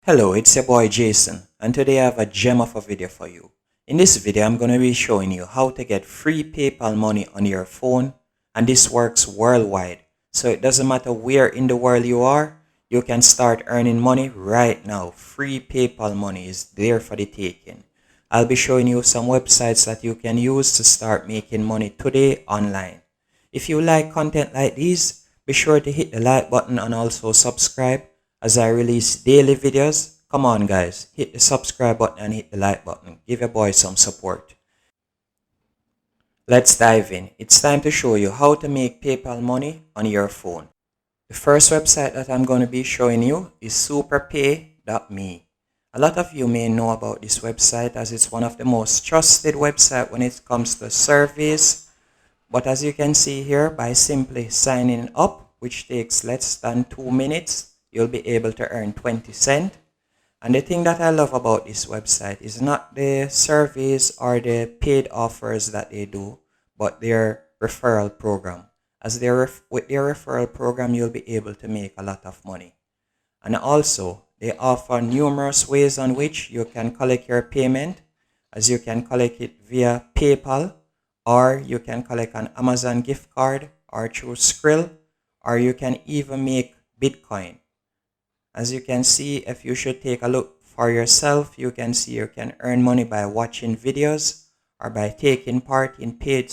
Hello, it's your boy Jason, and today I have a gem of a video for you. In this video, I'm going to be showing you how to get free PayPal money on your phone, and this works worldwide. So it doesn't matter where in the world you are, you can start earning money right now. Free PayPal money is there for the taking. I'll be showing you some websites that you can use to start making money today online. If you like content like these, be sure to hit the like button and also subscribe as I release daily videos. Come on guys, hit the subscribe button and hit the like button. Give your boy some support. Let's dive in. It's time to show you how to make PayPal money on your phone. The first website that I'm going to be showing you is superpay.me. A lot of you may know about this website as it's one of the most trusted websites when it comes to surveys. But as you can see here, by simply signing up, which takes less than 2 minutes, you'll be able to earn 20 cents. And the thing that I love about this website is not the surveys or the paid offers that they do, but their referral program. As with their referral program, you'll be able to make a lot of money. And also, they offer numerous ways on which you can collect your payment, as you can collect it via PayPal, or you can collect an Amazon gift card, or through Skrill, or you can even make Bitcoin. As you can see, if you should take a look for yourself, you can see you can earn money by watching videos or by taking part in paid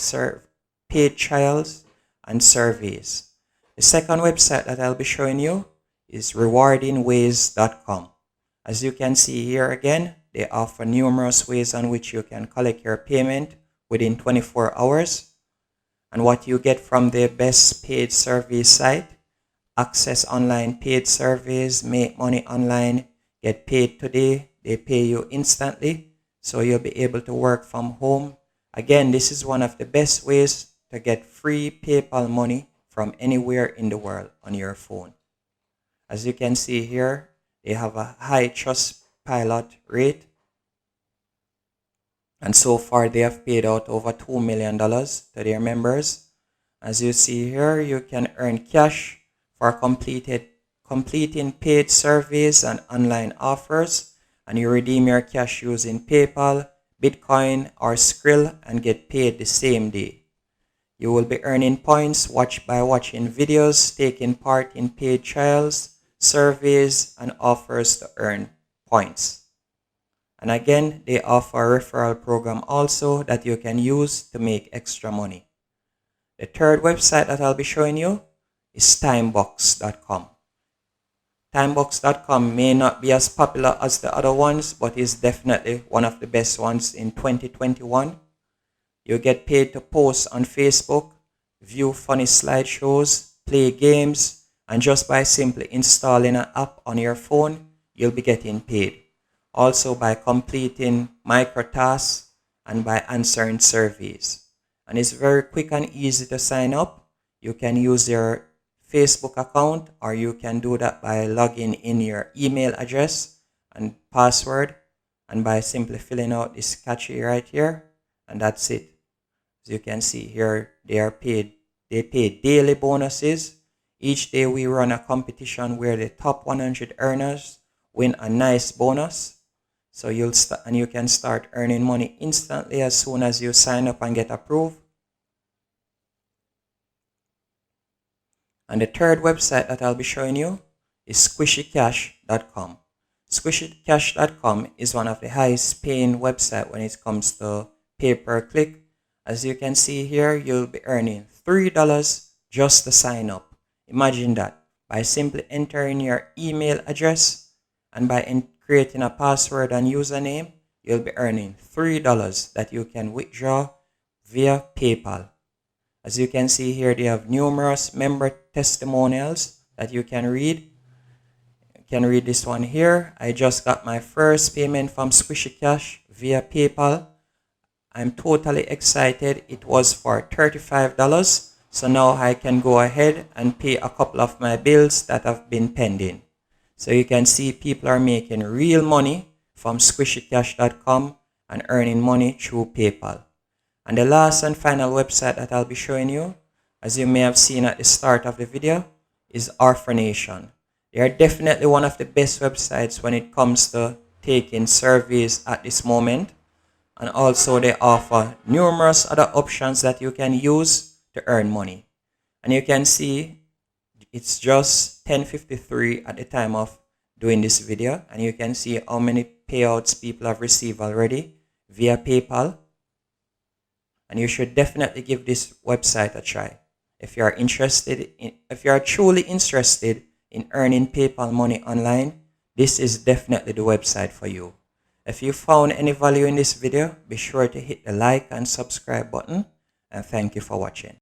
trials and surveys. The second website that I'll be showing you is rewardingways.com. As you can see here again, they offer numerous ways on which you can collect your payment within 24 hours. And what you get from the best paid survey site: access online paid surveys, make money online, get paid today, they pay you instantly, so you'll be able to work from home. Again, this is one of the best ways to get free PayPal money from anywhere in the world on your phone. As you can see here, they have a high Trustpilot rate, and so far they have paid out over $2 million to their members. As you see here, you can earn cash for completing paid surveys and online offers, and you redeem your cash using PayPal, Bitcoin, or Skrill and get paid the same day. You will be earning points by watching videos, taking part in paid trials, surveys, and offers to earn points. And again, they offer a referral program also that you can use to make extra money. The third website that I'll be showing you is timebox.com. Timebox.com may not be as popular as the other ones, but is definitely one of the best ones in 2021. You get paid to post on Facebook, view funny slideshows, play games, and just by simply installing an app on your phone, you'll be getting paid. Also by completing micro tasks and by answering surveys. And it's very quick and easy to sign up. You can use your Facebook account, or you can do that by logging in your email address and password, and by simply filling out this catchy right here, and that's it. As you can see here, they pay daily bonuses. Each day we run a competition where the top 100 earners win a nice bonus. So you can start earning money instantly as soon as you sign up and get approved. And the third website that I'll be showing you is squishycash.com. Squishycash.com is one of the highest paying websites when it comes to pay-per-click. As you can see here, you'll be earning $3 just to sign up. Imagine that, by simply entering your email address and by creating a password and username, you'll be earning $3 that you can withdraw via PayPal. As you can see here, they have numerous member testimonials that you can read. You can read this one here. I just got my first payment from Squishy Cash via PayPal. I'm totally excited. It was for $35. So now I can go ahead and pay a couple of my bills that have been pending. So you can see people are making real money from squishycash.com and earning money through PayPal. And the last and final website that I'll be showing you, as you may have seen at the start of the video, is Orphanation. They are definitely one of the best websites when it comes to taking surveys at this moment. And also they offer numerous other options that you can use to earn money. And you can see it's just 10:53 at the time of doing this video, and you can see how many payouts people have received already via PayPal. And you should definitely give this website a try if you are truly interested in earning PayPal money online. This is definitely the website for you. If you found any value in this video, be sure to hit the like and subscribe button, and thank you for watching.